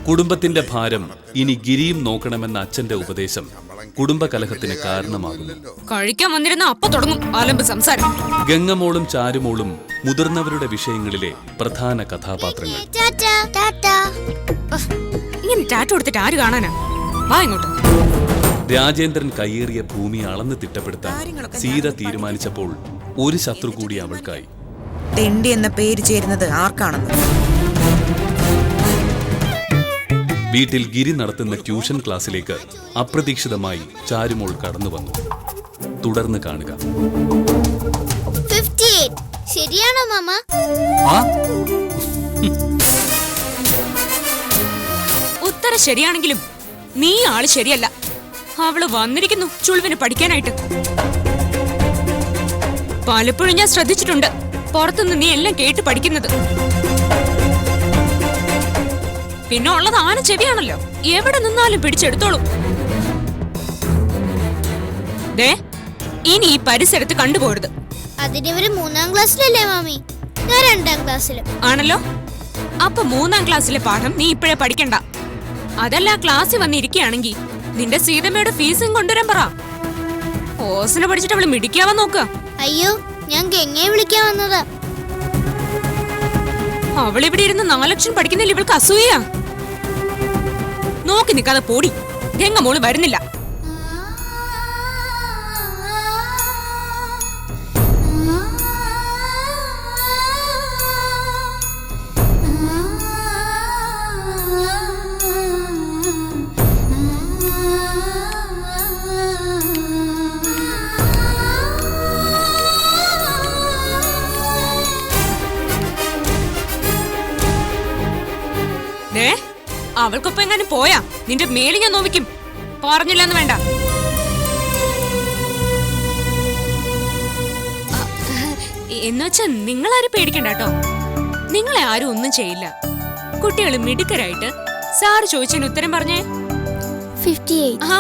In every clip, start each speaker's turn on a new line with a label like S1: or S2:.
S1: കുടുംബത്തിന്റെ ഭാരം ഇനി ഗിരിയും നോക്കണമെന്ന അച്ഛന്റെ ഉപദേശം കുടുംബകലഹത്തിന് കാരണമാകുന്നു.
S2: കഴിക്കാൻ വന്നിരുന്ന അപ്പൊ തുടങ്ങും ആലമ്പ് സംസാരം.
S1: ഗംഗമോളും ചാരുമോളും മുതിർന്നവരുടെ വിഷയങ്ങളിലെ പ്രധാന കഥാപാത്രങ്ങൾ.
S2: ഇങ്ങനെ ടാറ്റ കൊടുത്തിട്ട് ആര് കാണാനാ? വാ ഇങ്ങോട്ട്.
S1: രാജേന്ദ്രൻ കയ്യേറിയ ഭൂമി അളന്ന് തിട്ടപ്പെടുത്താൻ സീത തീരുമാനിച്ചപ്പോൾ ഒരു ശത്രു കൂടി അവൾക്കായി.
S3: തെണ്ടി എന്ന പേര് ചേരുന്നത് ആർക്കാണെന്ന്.
S1: വീട്ടിൽ ഗിരി നടത്തുന്ന ട്യൂഷൻ ക്ലാസ്സിലേക്ക് അപ്രതീക്ഷിതമായി ചാരുമോൾ കടന്നു വന്നു. തുടർന്ന് കാണുക.
S4: 58 ശരിയാണോ മാമ?
S2: ഉത്തരം ശരിയാണെങ്കിലും നീ ആള് ശരിയല്ല. അവള് വന്നിരിക്കുന്നു ചുളുവിന് പഠിക്കാനായിട്ട്. പലപ്പോഴും ഞാൻ ശ്രദ്ധിച്ചിട്ടുണ്ട് പുറത്തുനിന്ന് നീ എല്ലാം കേട്ട് പഠിക്കുന്നത്. പിന്നെ ഉള്ളത് ആന ചെവിയാണല്ലോ, എവിടെ നിന്നാലും പിടിച്ചെടുത്തോളും. ദേ, ഇനി ഈ പരിസരത്ത് കണ്ടുപോകരുത്.
S4: അതിനിവര് 3ാം ക്ലാസ്സിലല്ലേ മാമി? ഞാൻ 2ാം ക്ലാസ്സിലും
S2: ആണല്ലോ. അപ്പൊ 3ാം ക്ലാസ്സിലെ പാഠം നീ ഇപ്പോഴേ പഠിക്കണ്ട. അതല്ല, ക്ലാസ്സിൽ വന്നിരിക്കുകയാണെങ്കിൽ നിന്റെ സീതമ്മയുടെ ഫീസും കൊണ്ടുവരാൻ പറ. ഓസിനെ പഠിച്ചിട്ട് അവള് മിടിക്കാവാൻ നോക്കുക.
S4: അയ്യോ, ഞാൻ ഗംഗയെ വിളിക്കാൻ വന്നതാ.
S2: അവളിവിടെ ഇരുന്ന് 4 ലക്ഷം പഠിക്കുന്നില്ല, ഇവൾക്ക് അസൂയ. നോക്കി നിൽക്കാതെ പോടി. ഗംഗ മോള് വരുന്നില്ല. അവൾക്കൊപ്പം എങ്ങാനും പോയാ നിന്റെ മേല് ഞാൻ നോവിക്കും. പറഞ്ഞില്ലെന്ന് വേണ്ട. എന്നുവെച്ചാ നിങ്ങളാരും പേടിക്കണ്ട കേട്ടോ. നിങ്ങളെ ആരും ഒന്നും ചെയ്യില്ല. കുട്ടികൾ മിടുക്കരായിട്ട് സാറ് ചോദിച്ചതിന് ഉത്തരം പറഞ്ഞേ.
S4: 58.
S2: ആ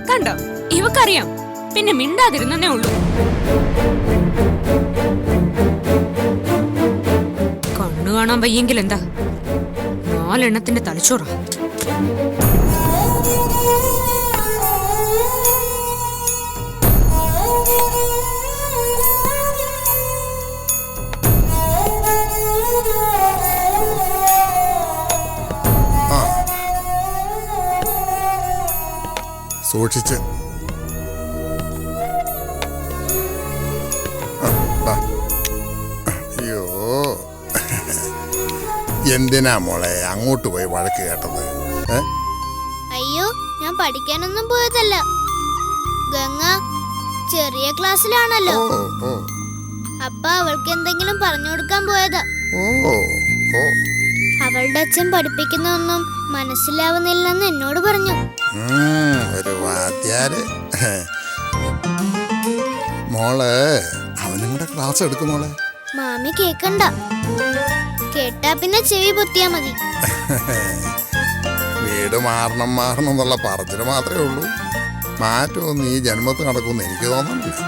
S2: കണ്ടോ, ഇവക്കറിയാം. പിന്നെ മിണ്ടാതിരുന്നേ ഉള്ളൂ. കണ്ണു കാണാൻ വയ്യെങ്കിൽ എന്താ, 4 എണ്ണത്തിന്റെ തലച്ചോറ.
S5: സൂക്ഷിച്ച്. അയ്യോ, എന്തിനാ മോളെ അങ്ങോട്ട് പോയി വഴക്ക് കേട്ടത്?
S4: അയ്യോ, ഞാൻ പഠിക്കാനൊന്നും പോയതല്ല. ഗംഗ ചെറിയ ക്ലാസ്സിലാണല്ലോ. അപ്പ അവൾക്ക് എന്തെങ്കിലും പറഞ്ഞു കൊടുക്കാൻ പോയതാ. അവളുടെ അച്ഛൻ പഠിപ്പിക്കുന്നൊന്നും മനസ്സിലാവുന്നില്ലെന്ന് എന്നോട് പറഞ്ഞു.
S5: ഒരു വാദ്യാര്. മോള് അവനും കൂടെ ക്ലാസ് എടുക്കും മോളെ.
S4: മാമി കേക്കണ്ട. കേട്ടാ പിന്നെ ചെവി പൊത്തിയാ മതി.
S5: വീട് മാറണം മാറണം എന്നുള്ള പറച്ചില് മാത്രമേ ഉള്ളൂ. മാറ്റമൊന്നും ഈ ജന്മത്ത് നടക്കുമെന്ന് എനിക്ക് തോന്നുന്നില്ല.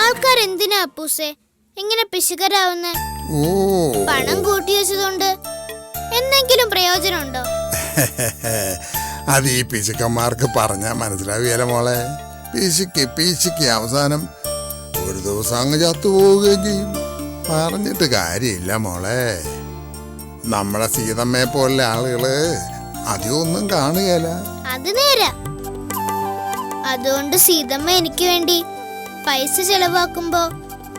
S4: ആൾക്കാർ എന്തിനാ അപ്പൂസേ ഇങ്ങനെ പിശുകരാവുന്ന? പണം കൂട്ടി വെച്ചതുകൊണ്ട് എന്തെങ്കിലും പ്രയോജനമുണ്ടോ?
S5: അത് ഈ പിശുക്കന്മാർക്ക് പറഞ്ഞാ മനസ്സിലാവുകയല്ല മോളെ. പിശുക്ക് അവസാനം ഒരു ദിവസം അങ്ങ് ചത്തുപോവുകയും ചെയ്യും. പറഞ്ഞിട്ട് കാര്യമില്ല മോളെ. നമ്മളെ സീതമ്മയെ പോലെ ആളുകള് അധികമൊന്നും കാണുകയല്ല.
S4: അത് നേരാ. അതുകൊണ്ട് സീതമ്മ എനിക്ക് വേണ്ടി പൈസ ചെലവാക്കുമ്പോ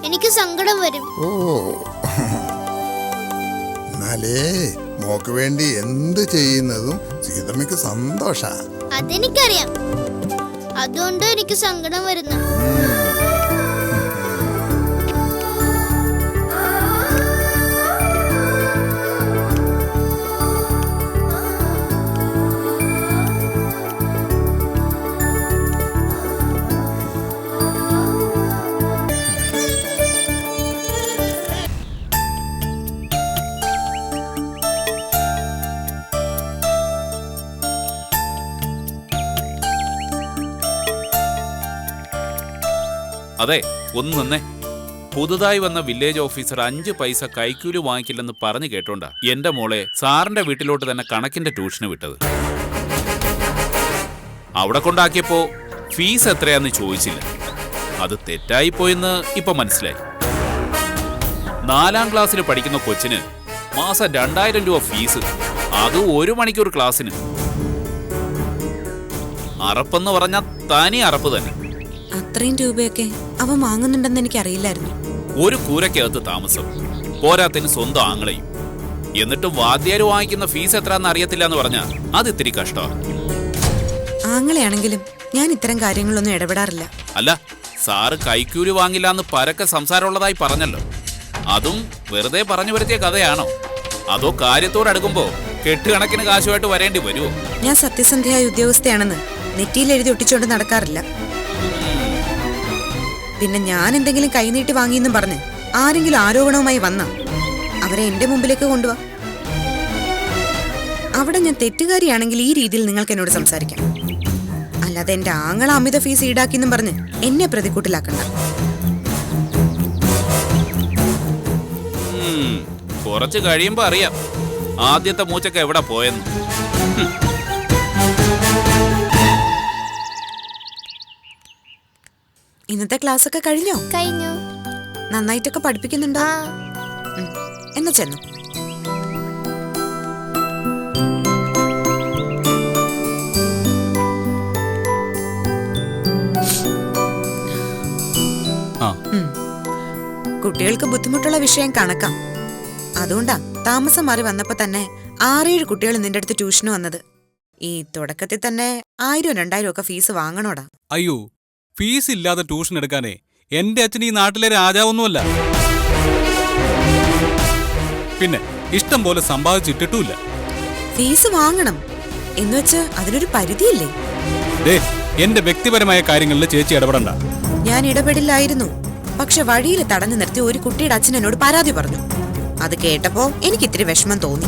S4: എനിക്ക് സങ്കടം വരും.
S5: എന്നാലേ മോക്ക് വേണ്ടി എന്ത് ചെയ്യുന്നതും സീതമ്മയ്ക്ക് സന്തോഷ.
S4: അതെനിക്കറിയാം. അതുകൊണ്ട് എനിക്ക് സങ്കടം വരുന്നു.
S1: അതെ, ഒന്ന് നിന്നേ.
S6: പുതുതായി വന്ന വില്ലേജ് ഓഫീസർ 5 പൈസ കൈക്കൂലി വാങ്ങിക്കില്ലെന്ന് പറഞ്ഞു കേട്ടോണ്ടാ എന്റെ മോളെ സാറിന്റെ വീട്ടിലോട്ട് തന്നെ കണക്കിന്റെ ട്യൂഷന് വിട്ടത്. അവിടെ കൊണ്ടാക്കിയപ്പോ ഫീസ് എത്രയാന്ന് ചോദിച്ചില്ല. അത് തെറ്റായിപ്പോയെന്ന് ഇപ്പൊ മനസ്സിലായി. 4ാം ക്ലാസ്സിൽ പഠിക്കുന്ന കൊച്ചിന് മാസം 2000 രൂപ ഫീസ്, അത് 1 മണിക്കൂർ ക്ലാസ്സിന്. അറപ്പെന്ന് പറഞ്ഞാൽ തനി അറപ്പ് തന്നെ.
S3: അത്രയും രൂപയൊക്കെ അവൻ വാങ്ങുന്നുണ്ടെന്ന് എനിക്ക് അറിയില്ലായിരുന്നു.
S6: ഒരു കൂരക്കകത്ത് താമസം, പോരാത്തിന് സ്വന്തം ആങ്ങളെയും. എന്നിട്ടും വാദ്യാര് വാങ്ങിക്കുന്ന ഫീസ് എത്രയാന്ന് അറിയത്തില്ല എന്ന് പറഞ്ഞാൽ അത് ഇത്തിരി കഷ്ടമാണ്.
S3: ആങ്ങളെയാണെങ്കിലും ഞാൻ ഇത്തരം കാര്യങ്ങളൊന്നും ഇടപെടാറില്ല.
S6: അല്ല, സാറ് കൈക്കൂലി വാങ്ങില്ല എന്ന് പരക്കെ സംസാരമുള്ളതായി പറഞ്ഞല്ലോ. അതും വെറുതെ പറഞ്ഞു വരുത്തിയ കഥയാണോ? അതോ കാര്യത്തോടടുക്കുമ്പോ കെട്ടുകണക്കിന് കാശുമായിട്ട് വരേണ്ടി വരുമോ?
S3: ഞാൻ സത്യസന്ധ്യയായ ഉദ്യോഗസ്ഥയാണെന്ന് നെറ്റിയിൽ എഴുതി ഒട്ടിച്ചോണ്ട് നടക്കാറില്ല. പിന്നെ ഞാൻ എന്തെങ്കിലും കൈനീട്ടി വാങ്ങിയെന്നും പറഞ്ഞ് ആരെങ്കിലും ആരോപണവുമായി വന്ന അവരെ എന്റെ മുമ്പിലേക്ക് കൊണ്ടുപോവാ. അവിടെ ഞാൻ തെറ്റുകാരിയാണെങ്കിൽ ഈ രീതിയിൽ നിങ്ങൾക്ക് എന്നോട് സംസാരിക്കാം. അല്ലാതെ എന്റെ ആങ്ങള അമിത ഫീസ് ഈടാക്കിയെന്നും പറഞ്ഞ് എന്നെ പ്രതിക്കൂട്ടിലാക്കണ്ട.
S6: കുറച്ച് കഴിയുമ്പോ അറിയാം ആദ്യത്തെ മൂച്ചൊക്കെ എവിടെ പോയെന്ന്.
S3: ഇന്നത്തെ ക്ലാസ് ഒക്കെ കഴിഞ്ഞോ?
S4: കഴിഞ്ഞു.
S3: നന്നായിട്ടൊക്കെ പഠിപ്പിക്കുന്നുണ്ടോ? എന്നാ ചെന്നു. കുട്ടികൾക്ക് ബുദ്ധിമുട്ടുള്ള വിഷയം കണക്കാം. അതുകൊണ്ടാ താമസം മാറി വന്നപ്പോ തന്നെ 6-7 കുട്ടികൾ നിന്റെ അടുത്ത് ട്യൂഷന് വന്നത്. ഈ തുടക്കത്തിൽ തന്നെ 1000-2000 ഒക്കെ ഫീസ് വാങ്ങണോടാ.
S7: അയ്യോ, ഫീസ് ഇല്ലാതെ ട്യൂഷൻ എടുക്കാനേ എന്റെ അച്ഛൻ ഈ നാട്ടിലെ രാജാവൊന്നുമല്ല. പിന്നെ ഇഷ്ടം പോലെ സമ്പാദിച്ചിട്ടിട്ടുമില്ല.
S3: ഫീസ് വാങ്ങണം എന്നുവെച്ച് അതിനൊരു പരിധിയില്ലേ?
S7: എന്റെ വ്യക്തിപരമായ കാര്യങ്ങളിൽ ചേച്ചി ഇടപെടണ്ട.
S3: ഞാൻ ഇടപെടില്ലായിരുന്നു. പക്ഷെ വഴിയിൽ തടഞ്ഞു നിർത്തി ഒരു കുട്ടിയുടെ അച്ഛൻ എന്നോട് പരാതി പറഞ്ഞു. അത് കേട്ടപ്പോ എനിക്ക് ഇത്തിരി വിഷമം തോന്നി.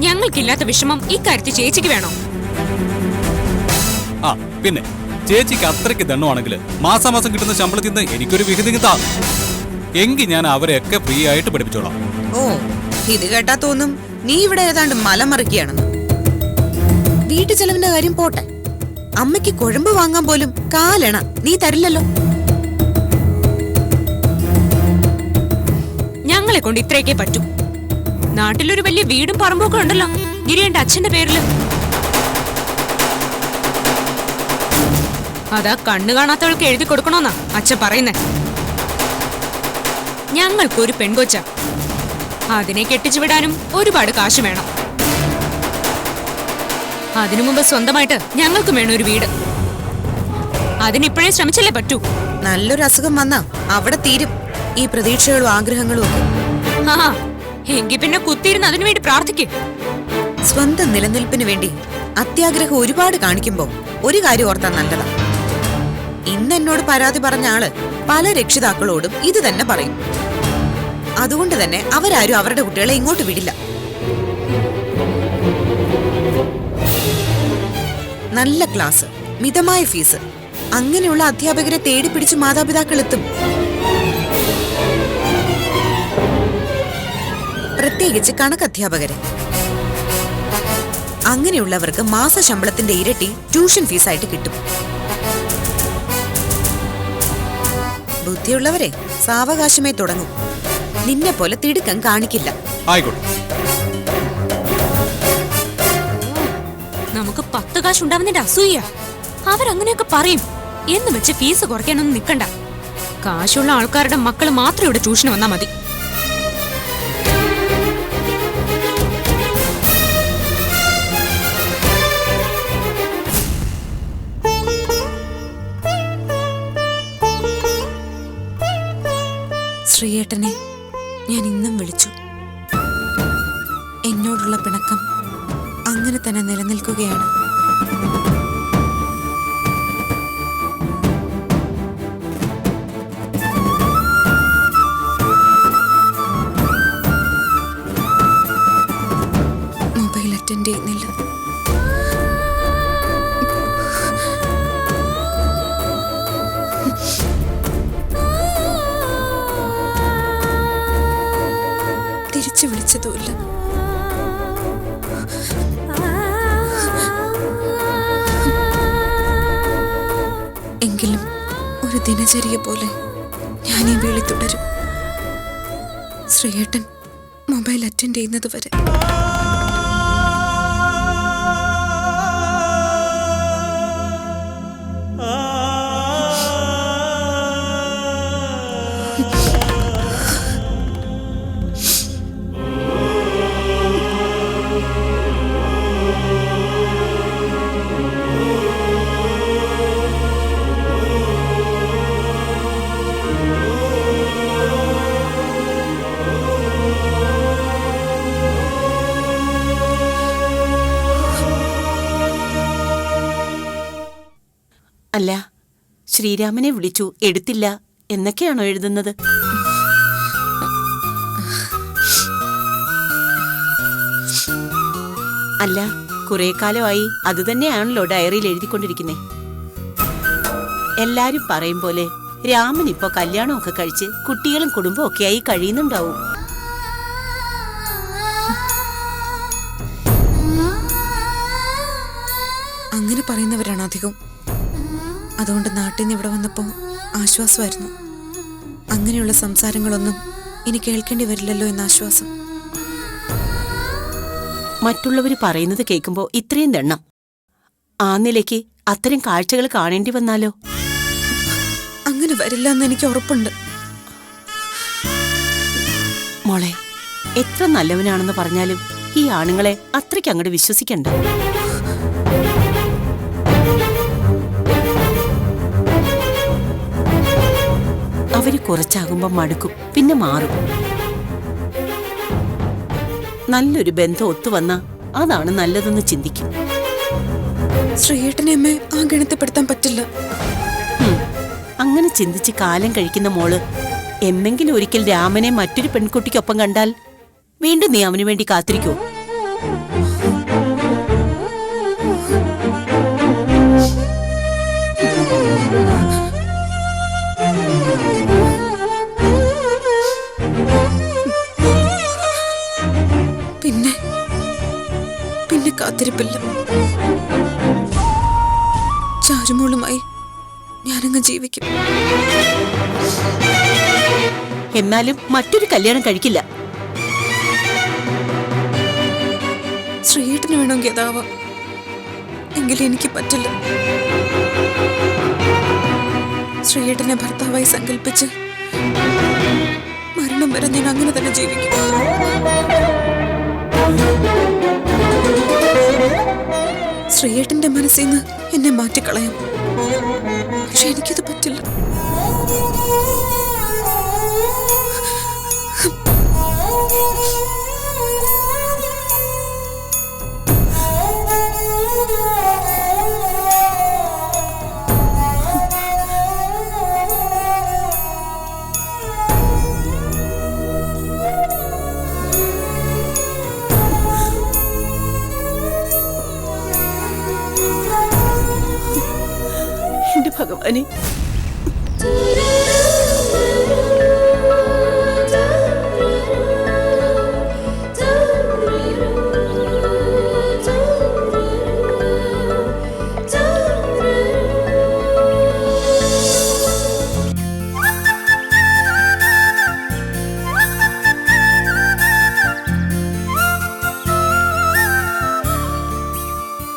S2: ഞങ്ങൾക്കില്ലാത്ത വിഷമം ഇക്കാര്യത്തിൽ ചേച്ചിക്ക് വേണോ?
S7: ആ പിന്നെ ചേച്ചിക്ക് അത്രയ്ക്ക് ദണ്ണമാണെങ്കിൽ മാസാമാസം കിട്ടുന്ന ശമ്പളത്തിൽ നിന്ന് എനിക്കൊരു വിഹിതം താ. എങ്കിൽ ഞാൻ അവരെയൊക്കെ ഫ്രീ ആയിട്ട് പഠിപ്പിച്ചോളാം.
S3: ഓ, ഇത് കേട്ടാ തോന്നും നീ ഇവിടെ ഏതാണ്ട് മലമറിക്കുകയാണെന്ന്. വീട്ടു ചെലവിന്റെ കാര്യം പോട്ടെ, അമ്മയ്ക്ക് കുഴമ്പ് വാങ്ങാൻ പോലും കാലെണ നീ തരില്ലല്ലോ.
S2: ഞങ്ങളെ കൊണ്ട് ഇത്രയൊക്കെ പറ്റൂ. നാട്ടിലൊരു വലിയ വീടും പറമ്പൊക്കെ ഉണ്ടല്ലോ ഗിരിയന്റെ അച്ഛന്റെ പേരില്. അതാ കണ്ണു കാണാത്തവൾക്ക് എഴുതി കൊടുക്കണോന്നാ അച്ഛൻ പറയുന്നേ. ഞങ്ങൾക്കൊരു പെൺകൊച്ച, അതിനെ കെട്ടിച്ചു വിടാനും ഒരുപാട് കാശ് വേണം. അതിനു മുമ്പ് സ്വന്തമായിട്ട് ഞങ്ങൾക്കും വേണം ഒരു വീട്. അതിനിപ്പോഴേ ശ്രമിച്ചല്ലേ പറ്റൂ.
S3: നല്ലൊരു അസുഖം വന്നാ അവിടെ തീരും ഈ പ്രതീക്ഷകളും ആഗ്രഹങ്ങളും ഒക്കെ.
S2: ആ, എങ്കി പിന്നെ കുത്തിയിരുന്ന് അതിനു വേണ്ടി പ്രാർത്ഥിക്കും.
S3: സ്വന്തം നിലനിൽപ്പിന് വേണ്ടി അത്യാഗ്രഹം ഒരുപാട് കാണിക്കുമ്പോ ഒരു കാര്യം ഓർത്താൻ നല്ലതാ. ഇന്ന് എന്നോട് പരാതി പറഞ്ഞ ആള് പല രക്ഷിതാക്കളോടും ഇത് തന്നെ പറയും. അതുകൊണ്ട് തന്നെ അവരാരും അവരുടെ കുട്ടികളെ ഇങ്ങോട്ട് വിടില്ല. നല്ല ക്ലാസ്, മിതമായ ഫീസ്, അങ്ങനെയുള്ള അധ്യാപകരെ തേടി പിടിച്ച് മാതാപിതാക്കൾ എത്തും. പ്രത്യേകിച്ച് കണക്കധ്യാപകരെ. അങ്ങനെയുള്ളവർക്ക് മാസ ശമ്പളത്തിന്റെ ഇരട്ടി ട്യൂഷൻ ഫീസായിട്ട് കിട്ടും. ബുദ്ധിയുള്ളവരെ സാവകാശമേ തുടങ്ങും. നിന്നെ പോലെ തിടുക്കം കാണിക്കില്ല.
S7: ആയിക്കോട്ടെ.
S2: നമുക്ക് 10 കാശ് ഉണ്ടാവുന്നതിന്റെ അസൂയ. അവരങ്ങനെയൊക്കെ പറയും എന്ന് വെച്ച് ഫീസ് കുറയ്ക്കാനൊന്നും നിൽക്കണ്ട. കാശുള്ള ആൾക്കാരുടെ മക്കൾ മാത്രം ഇവിടെ ട്യൂഷന് വന്നാൽ മതി.
S3: ശ്രീയേട്ടനെ ഞാൻ ഇന്നും വിളിച്ചു. എന്നോടുള്ള പിണക്കം അങ്ങനെ തന്നെ നിലനിൽക്കുകയാണ്. മൊബൈൽ അറ്റൻഡ് ചെയ്യുന്നില്ല. തിരിച്ചു വിളിച്ചതുമില്ല. എങ്കിലും ഒരു ദിനചര്യ പോലെ ഞാൻ ഈ വിളി തുടരും. ശ്രീയേട്ടൻ മൊബൈൽ അറ്റൻഡ് ചെയ്യുന്നത് വരെ.
S8: അല്ല, ശ്രീരാമനെ വിളിച്ചു എടുത്തില്ല എന്നൊക്കെയാണോ എഴുതുന്നത്? അല്ല, കുറെ കാലമായി അത് തന്നെയാണല്ലോ ഡയറിയിൽ എഴുതിക്കൊണ്ടിരിക്കുന്നേ. എല്ലാരും പറയും പോലെ രാമൻ ഇപ്പൊ കല്യാണമൊക്കെ കഴിച്ച് കുട്ടികളും കുടുംബവും ഒക്കെയായി കഴിയുന്നുണ്ടാവും.
S3: അങ്ങനെ പറയുന്നവരാണ് അധികം. അതുകൊണ്ട് നാട്ടിൽ നിന്ന് ഇവിടെ വന്നപ്പോൾ ആശ്വാസമായിരുന്നു. അങ്ങനെയുള്ള സംസാരങ്ങളൊന്നും ഇനി കേൾക്കേണ്ടി വരില്ലല്ലോ എന്ന ആശ്വാസം.
S8: മറ്റുള്ളവർ പറയുന്നത് കേൾക്കുമ്പോൾ ഇത്രയും ദണ്ണം. ആ നിലയ്ക്ക് അത്തരം കാഴ്ചകൾ കാണേണ്ടി വന്നാലോ?
S3: അങ്ങനെ വരില്ല എന്ന് എനിക്ക് ഉറപ്പുണ്ട്.
S8: മോളെ, എത്ര നല്ലവനാണെന്ന് പറഞ്ഞാലും ഈ ആണുങ്ങളെ അത്രയ്ക്ക് അങ്ങോട്ട് വിശ്വസിക്കണ്ട. അവര് കുറച്ചാകുമ്പോ മടുക്കും, പിന്നെ മാറും. നല്ലൊരു ബന്ധം ഒത്തുവന്നാ അതാണ് നല്ലതെന്ന് ചിന്തിക്കും.
S3: ശ്രീയേട്ടനെ അമ്മ ആ ഗണത്തിൽപ്പെടുത്താൻ പറ്റില്ല.
S8: അങ്ങനെ ചിന്തിച്ച് കാലം കഴിക്കുന്ന മോള് എന്നെങ്കിലും ഒരിക്കൽ രാമനെ മറ്റൊരു പെൺകുട്ടിക്കൊപ്പം കണ്ടാൽ വീണ്ടും നീ അവനു വേണ്ടി കാത്തിരിക്കോ?
S3: പിന്നെ കാത്തിരിപ്പില്ല. ചാരുമോളുമായി ഞാനങ്ങ് ജീവിക്കും.
S8: എന്നാലും മറ്റൊരു കല്യാണം കഴിക്കില്ല.
S3: ശ്രീയേട്ടന് വേണമെങ്കിൽ അതാവാം, എങ്കിലും എനിക്ക് പറ്റില്ല. ശ്രീയേട്ടനെ ഭർത്താവായി സങ്കല്പിച്ച് മരണം വരെ ഞാൻ അങ്ങനെ തന്നെ ജീവിക്കും. ശ്രീയേട്ടന്റെ മനസ്സിൽ നിന്ന് എന്നെ മാറ്റിക്കളയാം, പക്ഷെ എനിക്കത് പറ്റില്ല.
S8: എന്റെ ഭഗവാനെ,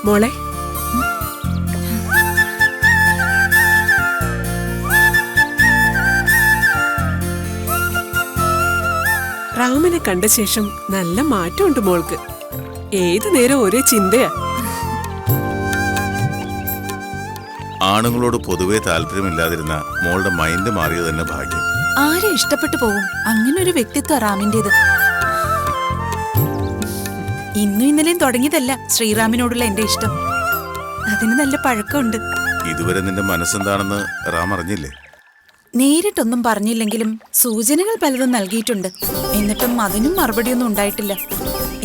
S9: മോളെ, രാമനെ കണ്ട ശേഷം നല്ല മാറ്റമുണ്ട് മോൾക്ക്. ഏതു നേരം ഒരേ ചിന്തയാ.
S10: ആണുങ്ങളോട് പൊതുവെ താല്പര്യമില്ലാതിരുന്ന മോളുടെ മൈൻഡ് മാറിയത് തന്നെ ഭാഗ്യം.
S11: ആരെ ഇഷ്ടപ്പെട്ടു പോകും? അങ്ങനെ ഒരു വ്യക്തിത്വ റാമിന്റേത്. ഇന്നും ഇന്നലെയും തുടങ്ങിയതല്ല ശ്രീറാമിനോടുള്ള എന്റെ ഇഷ്ടം. അതിന് നല്ല പഴക്കമുണ്ട്.
S10: ഇതുവരെ നിന്റെ മനസ്സെന്താണെന്ന് റാം അറിഞ്ഞില്ലേ?
S11: നേരിട്ടൊന്നും പറഞ്ഞില്ലെങ്കിലും സൂചനകൾ പലതും നൽകിയിട്ടുണ്ട്. എന്നിട്ടും അതിനും മറുപടിയൊന്നും ഉണ്ടായിട്ടില്ല.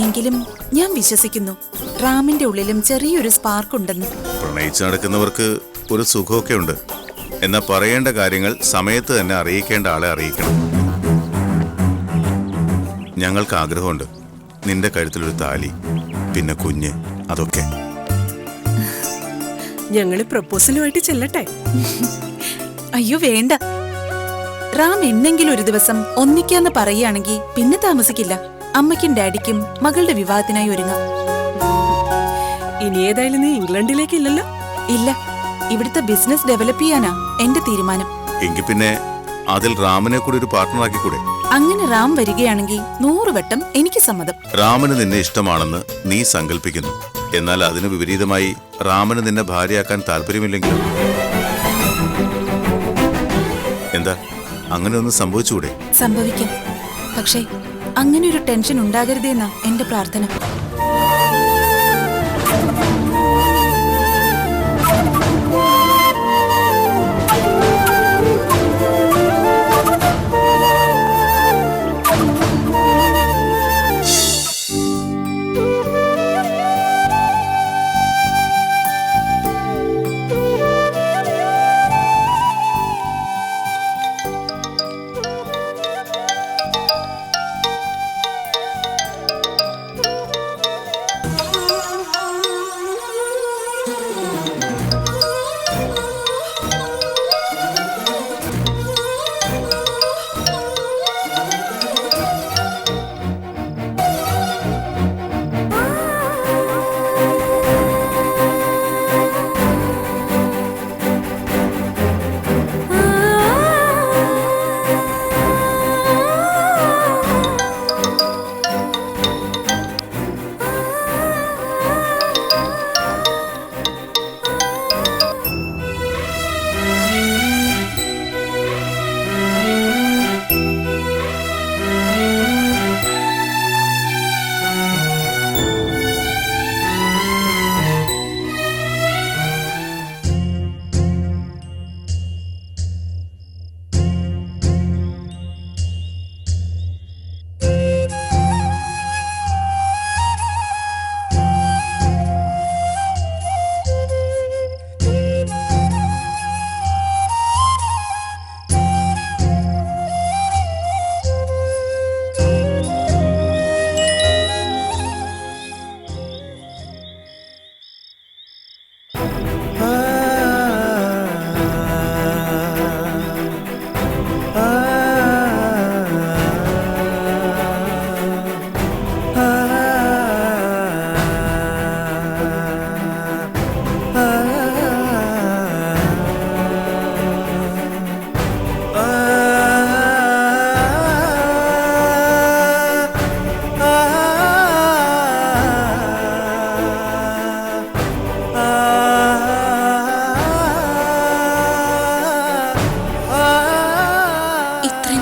S11: എങ്കിലും ഞാൻ വിശ്വസിക്കുന്നു റാമിന്റെ ഉള്ളിലും ചെറിയൊരു സ്പാർക്ക് ഉണ്ടെന്ന്.
S10: പ്രണയിച്ച് നടക്കുന്നവർക്ക് ഒരു സുഖമൊക്കെ ഉണ്ട്. എന്നാ പറയേണ്ട കാര്യങ്ങൾ സമയത്ത് തന്നെ അറിയിക്കേണ്ട ആളെ അറിയിക്കണം. ഞങ്ങൾക്ക് ആഗ്രഹമുണ്ട് നിന്റെ കഴുത്തിലൊരു താലി, പിന്നെ കുഞ്ഞ്, അതൊക്കെ.
S9: ഞങ്ങള് പ്രപ്പോസലുമായിട്ട് ചെല്ലട്ടെ?
S11: അയ്യോ വേണ്ട. റാം എന്നെങ്കിലും ഒരു ദിവസം ഒന്നിക്കാന്ന് പറയുകയാണെങ്കിൽ പിന്നെ താമസിക്കില്ല. അമ്മയ്ക്കും ഡാഡിക്കും മകളുടെ വിവാഹത്തിനായി ഒരുങ്ങാം.
S9: ഇനി ഏതായാലും നീ ഇംഗ്ലണ്ടിലേക്കില്ലല്ലോ?
S11: ഇല്ല, ഇവിടുത്തെ ബിസിനസ് ഡെവലപ്പ് ചെയ്യാനാ എന്റെ തീരുമാനം.
S10: എങ്കിൽ പിന്നെ അതിൽ റാമിനെ കൂടി ഒരു പാർട്ട്ണറാക്കിക്കൂടെ?
S11: അങ്ങനെ റാം വരികയാണെങ്കിൽ 100 വട്ടം എനിക്ക് സമ്മതം.
S10: റാമിന് നിന്നെ ഇഷ്ടമാണെന്ന് നീ സങ്കല്പിക്കുന്നു. എന്നാൽ അതിന് വിപരീതമായി റാമിന് നിന്നെ ഭാര്യയാക്കാൻ താല്പര്യമില്ലെങ്കിലും എന്താ, അങ്ങനെ ഒന്നും സംഭവിച്ചുകൂടെ?
S11: സംഭവിക്കാം. പക്ഷേ അങ്ങനെ ഒരു ടെൻഷൻ ഉണ്ടാകരുതെന്നാ എന്റെ പ്രാർത്ഥന.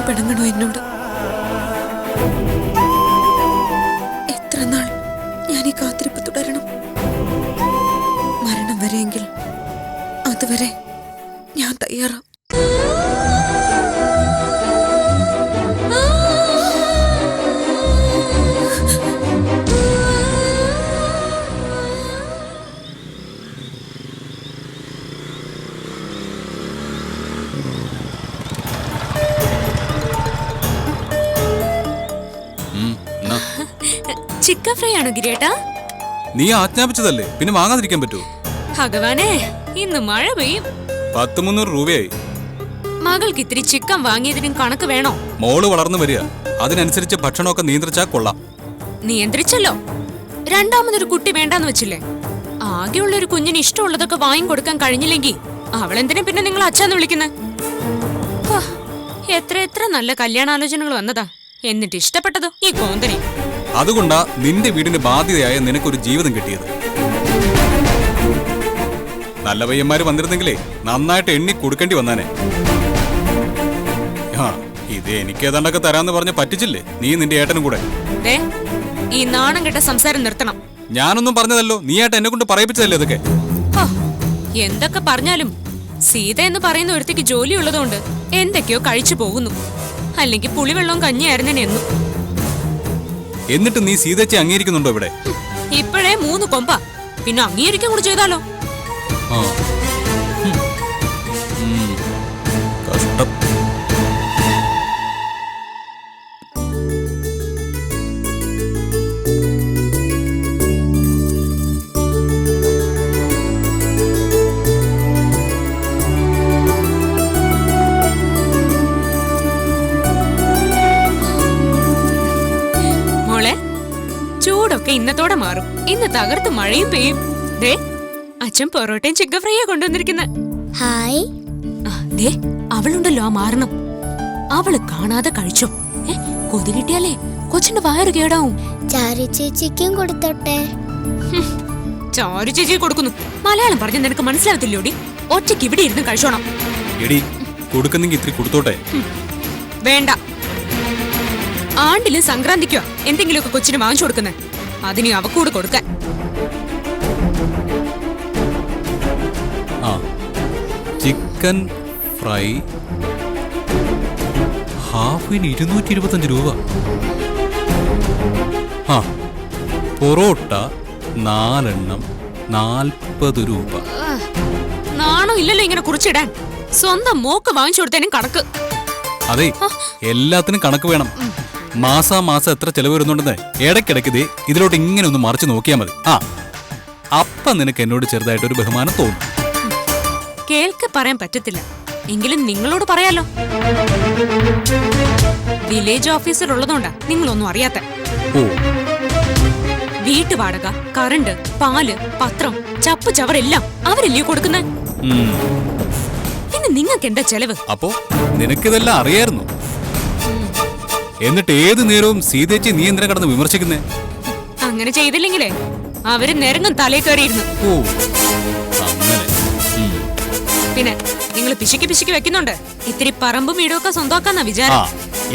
S3: പിണങ്ങണോ എന്നോട്? എത്ര നാൾ ഞാൻ ഈ കാത്തിരിപ്പ് തുടരണം? മരണം വരെയെങ്കിൽ അതുവരെ ഞാൻ തയ്യാറാം.
S2: ചിക്കൻ ഫ്രൈ ആണോ ഗിരിയേട്ടാ?
S7: നീ ആജ്ഞാപിച്ചതല്ലേ, പിന്നെ വാങ്ങാതിരിക്കാൻ പറ്റൂ?
S2: ഭഗവാനെ, ഇന്ന് മഴ പെയ്യും.
S7: 10-300 രൂപയായി.
S2: മകൾക്ക് ഇത്തിരി ചിക്കൻ വാങ്ങിയതിനും കണക്ക് വേണോ?
S7: മോള് വളർന്നു വരിക, അതിനനുസരിച്ച് ഭക്ഷണമൊക്കെ നിയന്ത്രിച്ചാ കൊള്ളാം.
S2: നിയന്ത്രിച്ചല്ലോ. രണ്ടാമതൊരു കുട്ടി വേണ്ടാന്ന് വെച്ചില്ലേ? ആകെയുള്ളൊരു കുഞ്ഞിന് ഇഷ്ടമുള്ളതൊക്കെ വാങ്ങിക്കൊടുക്കാൻ കഴിഞ്ഞില്ലെങ്കിൽ അവളെന്തിനാ പിന്നെ നിങ്ങൾ അച്ഛന്ന് വിളിക്കുന്നത്? എത്ര എത്ര നല്ല കല്യാണാലോചനകൾ വന്നതാ, എന്നിട്ട് ഇഷ്ടപ്പെട്ടതോ ഈ കോന്തനെ.
S7: അതുകൊണ്ടാ നിന്റെ വീടിന് ബാധ്യതയായ നിനക്കൊരു ജീവിതം കിട്ടിയത്. നല്ല പയ്യന്മാര് വന്നിരുന്നെങ്കിലേ നന്നായിട്ട് എണ്ണി കൊടുക്കേണ്ടി വന്നാനെ. ഇത് എനിക്ക് ഏതാണ്ടൊക്കെ തരാന്ന് പറഞ്ഞ് പറ്റിച്ചില്ലേ നീ നിന്റെ ഏട്ടനും കൂടെ?
S2: ഈ നാണം കെട്ട സംസാരം നിർത്തണം.
S7: ഞാനൊന്നും പറഞ്ഞതല്ലോ, നീ ഏട്ടൻ എന്നെ കൊണ്ട് പറയിപ്പിച്ചതല്ലേ ഇതൊക്കെ?
S2: എന്തൊക്കെ പറഞ്ഞാലും സീത എന്ന് പറയുന്ന ഒരുത്തിക്ക് ജോലി ഉള്ളതുകൊണ്ട് എന്തൊക്കെയോ കഴിച്ചു പോകുന്നു. അല്ലെങ്കിൽ പുളിവെള്ളവും കഞ്ഞിയായിരുന്നേനെ എന്നും.
S7: എന്നിട്ട് നീ സീതച്ചി അംഗീകരിക്കുന്നുണ്ടോ ഇവിടെ?
S2: ഇപ്പോഴേ 3 കൊമ്പ, പിന്നെ അംഗീകരിക്കാൻ കൂടി ചെയ്താലോ?
S7: കഷ്ടം.
S2: ചൂടൊക്കെ ഇന്നത്തോടെ മാറും. ഇന്ന് തകർത്ത് മഴയും പെയ്യും. ദേ അച്ഛൻ പൊറോട്ടയും ചിക്കൻ ഫ്രൈയാ കൊണ്ടുവന്നിരിക്കുന്നത്.
S4: ഹായ്.
S2: ദേ അവളുണ്ടല്ലോ ആ മാറണം. അവള് കാണാതെ കഴിച്ചോ. കൊതി കിട്ടിയാലേ കൊച്ചിന്റെ വയറ് കേടാവും.
S4: ചാരി ചേച്ചിക്കും കൊടുത്തോട്ടെ.
S2: ചാരു ചേച്ചി കൊടുക്കുന്നു. മലയാളം പറഞ്ഞ നിനക്ക് മനസ്സിലാവത്തില്ലോടി. ഒറ്റയ്ക്ക് ഇവിടെ ഇരുന്ന് കഴിച്ചോണം.
S7: എടി കൊടുക്കുന്നെങ്കിൽ ഇത്തിരി കൊടുത്തോട്ടെ.
S2: വേണ്ട. ആണ്ടിലും സംക്രാന്തിക്കോ എന്തെങ്കിലുമൊക്കെ കൊച്ചിന് വാങ്ങിച്ചു കൊടുക്കുന്നേ. അതിന് അവക്കൂടെ കൊടുക്കാൻ.
S7: ആ ചിക്കൻ ഫ്രൈ ഹാഫിന് 225 രൂപ. ആ പൊറോട്ട 4 എണ്ണം 40 രൂപ.
S2: നാണോ ഇല്ലല്ലോ ഇങ്ങനെ കുറിച്ചിടാൻ. സ്വന്തം മോക്ക് വാങ്ങിച്ചു കൊടുത്തേനും കണക്ക്.
S7: അതെ എല്ലാത്തിനും കണക്ക് വേണം. മാസാമാസം എത്ര ചെലവ് വരുന്നുണ്ടെന്ന് ഇടയ്ക്കിടയ്ക്ക് ദേ ഇതിലോട്ട് ഇങ്ങനെ ഒന്ന് മറിച്ച് നോക്കിയാൽ മതി. ആ അപ്പം നിനക്ക് എന്നോട് ചെറുതായിട്ടൊരു ബഹുമാനം തോന്നും.
S2: കേൾക്ക് പറയാൻ പറ്റത്തില്ല, എങ്കിലും നിങ്ങളോട് പറയാലോ. വില്ലേജ് ഓഫീസർ ഉള്ളതുകൊണ്ടാ നിങ്ങളൊന്നും അറിയാത്ത.
S7: ഓ
S2: വീട്ടുവാടക, കറണ്ട്, പാല്, പത്രം, ചപ്പ് ചവറെല്ലാം അവരല്ലേ കൊടുക്കുന്നേ. പിന്നെ നിങ്ങൾക്ക് എന്താ ചെലവ്?
S7: അപ്പോ നിനക്കിതെല്ലാം അറിയായിരുന്നു. എന്നിട്ട് ഏത് നേരവും സീതേച്ചി നീ എന്തിനാ കടന്ന് വിമർശിക്കുന്നേ?
S2: അങ്ങനെ ചെയ്തില്ലെങ്കിലേ അവര് നിരങ്ങും തലേ കയറിയിരുന്നു.
S7: ഓ അങ്ങനെ.
S2: പിന്നെ നിങ്ങൾ പിശുക്കി പിശുക്കി വെക്കുന്നുണ്ട്. ഇത്തിരി പറമ്പും വീടും ഒക്കെ സ്വന്തമാക്കാന്നാ
S7: ആ
S2: വിചാരം.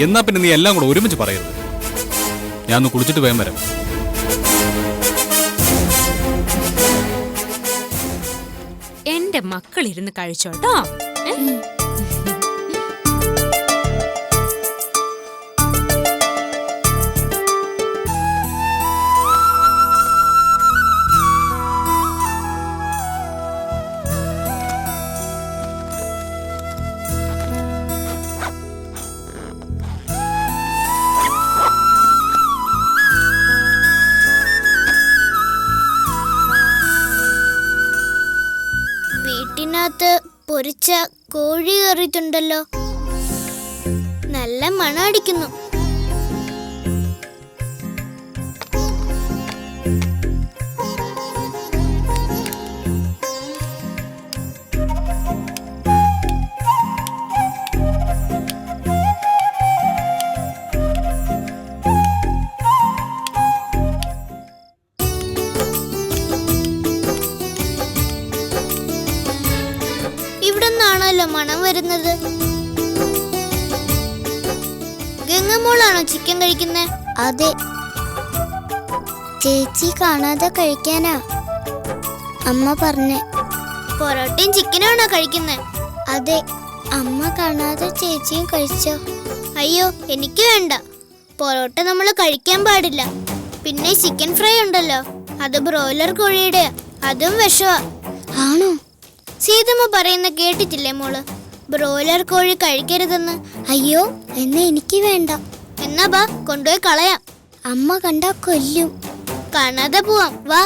S7: എന്നാ പിന്നെ നീ എല്ലാം കൂടെ ഒരുമിച്ച് പറയരുത്. ഞാൻ ഒന്ന് കുളിച്ചിട്ട് വേഗം വരാം.
S2: എന്റെ മക്കൾ ഇരുന്ന് കഴിച്ചോട്ടോ.
S4: വീട്ടിനകത്ത് പൊരിച്ച കോഴി കയറിയിട്ടുണ്ടല്ലോ. നല്ല മണം അടിക്കുന്നു. ഇവിടെ നിന്നാണല്ലോ മണം വരുന്നത്. ഗംഗമോളാണോ ചിക്കൻ കഴിക്കുന്നത്? അതെ ചേച്ചി, കാണാതെ കഴിക്കാനാ അമ്മ പറഞ്ഞേ. പൊറോട്ടയും ചിക്കനാണോ കഴിക്കുന്നത്? അതെ അമ്മ കാണാതെ ചേച്ചിയും കഴിച്ചോ? അയ്യോ എനിക്ക് വേണ്ട. പൊറോട്ട നമ്മൾ കഴിക്കാൻ പാടില്ല. പിന്നെ ചിക്കൻ ഫ്രൈ ഉണ്ടല്ലോ, അത് ബ്രോയിലർ കോഴിയുടെ, അതും വിഷമാ. ആണോ? സീതമ്മ പറയുന്ന കേട്ടിട്ടില്ലേ മോള്? ബ്രോയിലർ കോഴി കഴിക്കരുതെന്ന്. അയ്യോ എന്നാ എനിക്ക് വേണ്ട. എന്നാ ബാ കൊണ്ടുപോയി കളയാം. അമ്മ കണ്ടാ കൊല്ലും. കാണാതെ പോവാം വാ.